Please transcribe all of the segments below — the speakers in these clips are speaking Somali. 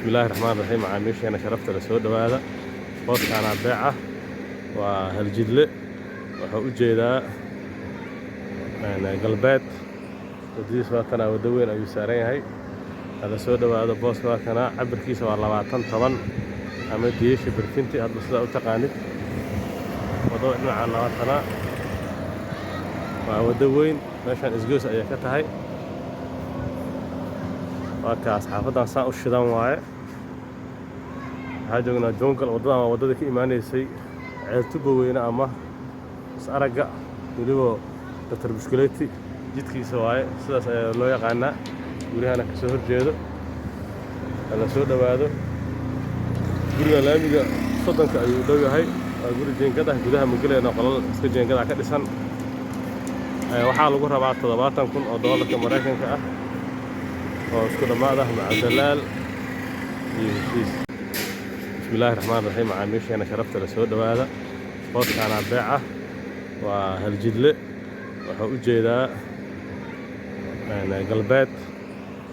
بسم الله الرحمن الرحيم. macaamiisha ana sharafta la soo dhawaada booskan beeca waa haljidle waxa u jeedaa galbeed wadadiisa waa kana wada weyn ayuu saaran yahay hada soo dhawaado booska waa kana cabirkiisa waa 20 ama diisha birkinti hadba sida u taqaanid wado dhinaca naatana waa wada weyn meeshan isgoos ay ka tahay waa ka asxaafadan saan u shidan waaye waxaa joognaa joongal wadada ka imaanaysay ceeltuba weyne ama is-aragga weliba datar bushkuleeti jidkiisa waaye sidaas ayaa loo yaqaanaa gurihana ka soo horjeedo la soo dhawaado guriga laamiga soddonka ayuu dhow yahay waa guri jeengada gudaha magaleena qolal iska jeengada ka dhisan waxaa lagu rabaa $70,000 Mareykanka ah oo isku dhamaada macdalaal iyo heshiis. bismillaahi raxmaani raxiim. macaamiisheena sharafta la soo dhawaada booskan beeca waa haljidle waxa u jeedaa galbeed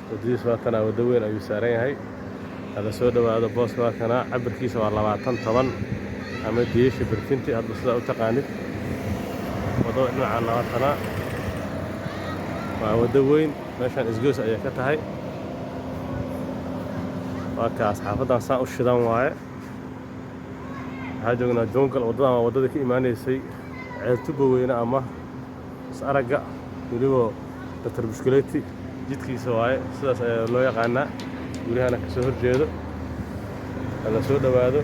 wadadiisa waa kana wada weyn ayuu saaran yahay hada soo dhawaado booska waa kana cabirkiisa waa 20 ama diisha birkinti hadba sida u taqaanid wado dhinaca naatana waa wada weyn meeshan isgoos ay ka tahay waa ka asxaafadan saan u shidan waaye waxaa joognaa joongal wadada ka imaanaysay ceeltuba weyne ama is-aragga weliba datar bushkuleeti jidkiisa waaye sidaas ayaa loo yaqaanaa gurihana ka soo horjeedo la soo dhawaado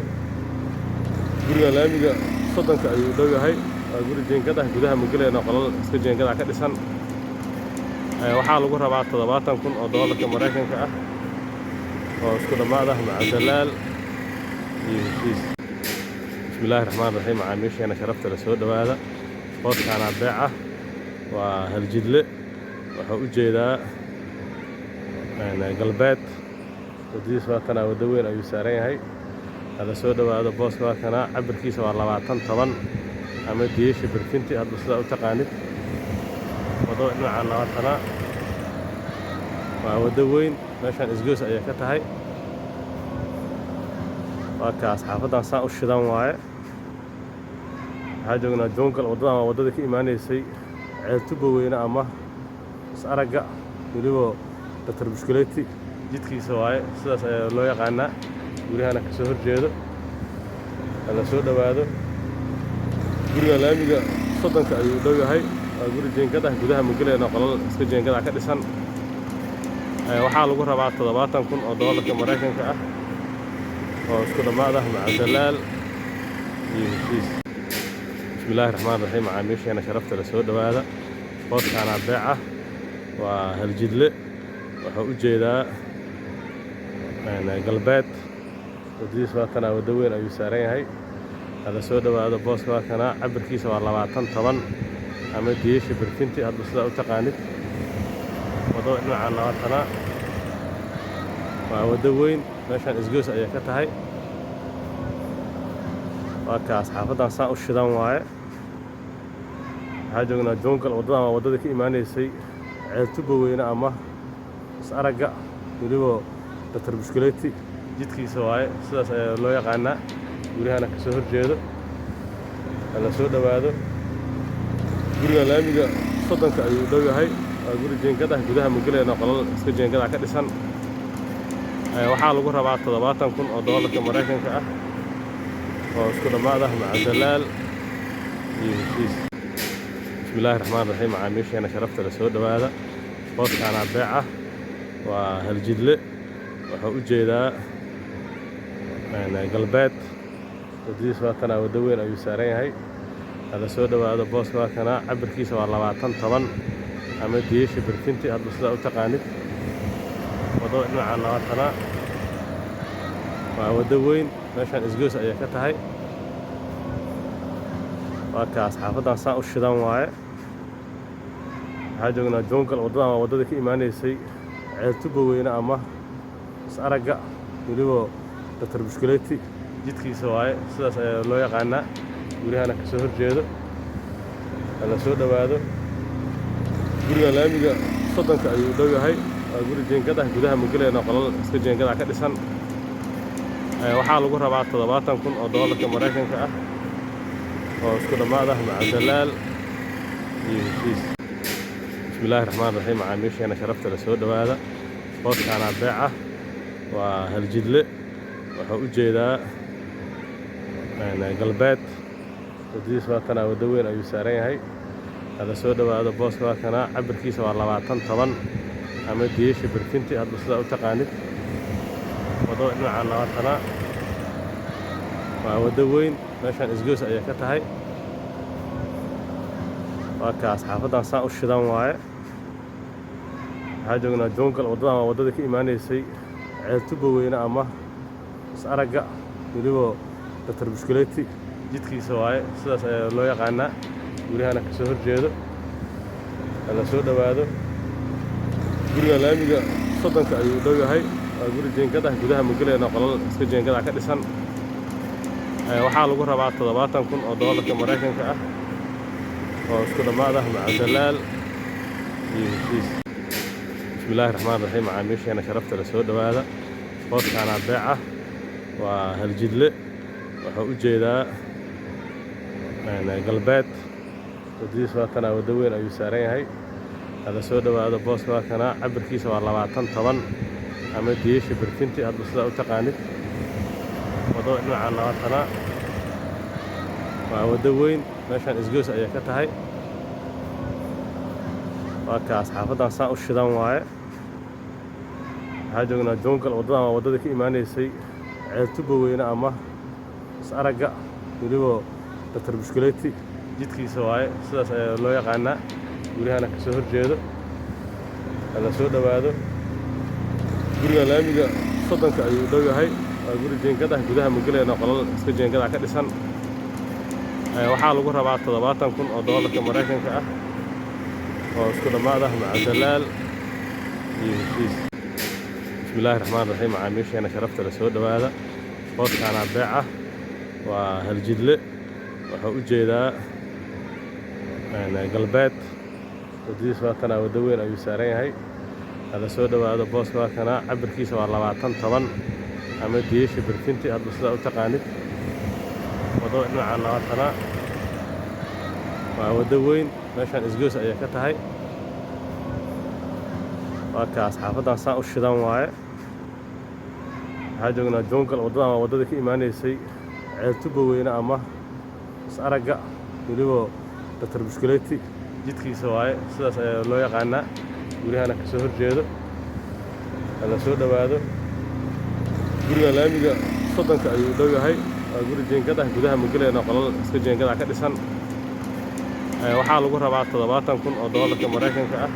guriga laamiga soddonka ayuu dhow yahay waa guri jeengada gudaha magaleena qolal iska jeengada ka dhisan waxaa lagu rabaa $70,000 Mareykanka ah oo isku dhamaada macdalaal iyo heshiis. bismillaahi raxmaani raxiim. macaamiisheena sharafta la soo dhawaada booskan beeca waa haljidle waxa u jeedaa galbeed wadadiisa waa kana wada weyn ayuu saaran yahay hada soo dhawaado booska waa kana cabirkiisa waa 20 ama diisha birkinti hadba sida u taqaanid wado dhinaca naatana waa wada weyn meeshan isgoos ay ka tahay waa ka asxaafadan saan u shidan waaye waxaa joognaa joongal wadada ka imaanaysay ceeltuba weyne ama is-aragga weliba datar bushkuleeti jidkiisa waaye sidaas ayaa loo yaqaanaa gurihana ka soo horjeedo la soo dhawaado guriga laamiga soddonka ayuu dhow yahay waa guri jeengada gudaha magaleena qolal iska jeengada ka dhisan waxaa lagu rabaa $70,000 Mareykanka ah oo isku dhamaada macdalaal iyo heshiis. bismillaahi raxmaani raxiim. macaamiisheena sharafta la soo dhawaada booskan beeca waa haljidle waxa u jeedaa galbeed wadadiisa waa kana wada weyn ayuu saaran yahay hada soo dhawaado booska waa kana cabirkiisa waa 20 ama diisha birkinti hadba sida u taqaanid wado dhinaca naatana waa wada weyn meeshan isgoos ay ka tahay waa ka asxaafadan saan u shidan waaye waxaa joognaa joongal wadada ka imaanaysay ceeltuba weyne ama is-aragga weliba datar bushkuleeti jidkiisa waaye sidaas ayaa loo yaqaanaa gurihana ka soo horjeedo la soo dhawaado guriga laamiga soddonka ayuu dhow yahay waa guri jeengada gudaha magaleena qolal iska jeengada ka dhisan waxaa lagu rabaa $70,000 Mareykanka ah oo isku dhamaada macdalaal iyo heshiis. bismillaahi raxmaani raxiim. macaamiisheena sharafta la soo dhawaada booskan beeca waa haljidle waxa u jeedaa galbeed wadadiisa waa kana wada weyn ayuu saaran yahay hada soo dhawaado booska waa kana cabirkiisa waa 20 ama diisha birkinti hadba sida u taqaanid wado dhinaca naatana waa wada weyn meeshan isgoos ay ka tahay waa ka asxaafadan saan u shidan waaye waxaa joognaa joongal wadada ka imaanaysay ceeltuba weyne ama is-aragga weliba datar bushkuleeti jidkiisa waaye sidaas ayaa loo yaqaanaa gurihana ka soo horjeedo la soo dhawaado guriga laamiga soddonka ayuu dhow yahay waa guri jeengada gudaha magaleena qolal iska jeengada ka dhisan waxaa lagu rabaa 70,000 oo doolarka Mareykanka ah oo isku dhammaad ah maca dalaal iyo heshiis. Bismillaahi Raxmaani Raxiim. Macaamiisheena sharafta la soo dhawaada. Booskaana beeca waa hal jidle. Wuxuu u jeedaa galbeed. Wadadiisa waa kana wada weyn ayuu saaran yahay. Hada soo dhawaado booska waa kana cabirkiisa waa 20 ama diisha birtinti hadba sida u taqaanid. Wado dhinaca labaatana waa wada weyn meeshan isgoos ayaa ka tahay. waa kaas xaafadan saan u shidan waaye. waxaa joognaa joongal wadadan waa wadada ka imaanaysay ceeltuba weyne ama is aragga weliba Dr. Bushkuleeti jidkiisa waaye sidaas ayaa loo yaqaanaa. guriyahana ka soo horjeedo hala soo dhawaado. guriga laamiga soddonka ayuu dhow yahay. waa guri jeengad ah gudaha magaleena qolal iska jeengada ka dhisan. waxaa lagu rabaa 70,000 oo doolarka Mareykanka ah oo isku dhammaad ah maca dalaal iyo heshiis. Bismillaahi Raxmaani Raxiim. Macaamiisheena sharafta la soo dhawaada. Booskaana beeca waa hal jidle. wuxuu u jeedaa galbeed. wadadiisa waa kana wada weyn ayuu saaran yahay. hada soo dhawaado booska waa kana cabirkiisa waa 20 ama diisha birtinti hadba sida u taqaanid. wado dhinaca labaatana waa wada weyn meeshan isgoos ayaa ka tahay. waa kaas xaafadan saan u shidan waaye. waxaa joognaa joongal wadadan waa wadada ka imaanaysay ceeltuba weyne ama is aragga weliba Dr. Bushkuleeti jidkiisa waaye sidaas ayaa loo yaqaanaa. guriyahana ka soo horjeedo hala soo dhawaado. guriga laamiga soddonka ayuu dhow yahay. waa guri jeengad ah gudaha magaleena qolal iska jeengada ka dhisan. waxaa lagu rabaa 70,000 oo doolarka Mareykanka ah oo isku dhammaad ah maca dalaal iyo heshiis. Bismillaahi Raxmaani Raxiim. Macaamiisheena sharafta la soo dhawaada. booskaana beeca waa hal jidle. wuxuu u jeedaa galbeed. wadadiisa waa kana wada weyn ayuu saaran yahay. hada soo dhawaado booska waa kana cabirkiisa waa 20 ama diisha birtinti hadba sida u taqaanid. wado dhinaca labaatana waa wada weyn meeshan isgoos ayaa ka tahay. waa kaas xaafadan saan u shidan waaye. waxaa joognaa joongal wadadan waa wadada ka imaanaysay ceeltuba weyne ama is aragga weliba Dr. Bushkuleeti jidkiisa waaye sidaas ayaa loo yaqaanaa. guriyahana ka soo horjeedo hala soo dhawaado. guriga laamiga soddonka ayuu dhow yahay. waa guri jeengad ah gudaha magaleena qolal iska jeengada ka dhisan. waxaa lagu rabaa 70,000 oo doolarka Mareykanka ah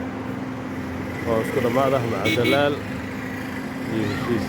oo isku dhammaad ah maca dalaal iyo heshiis.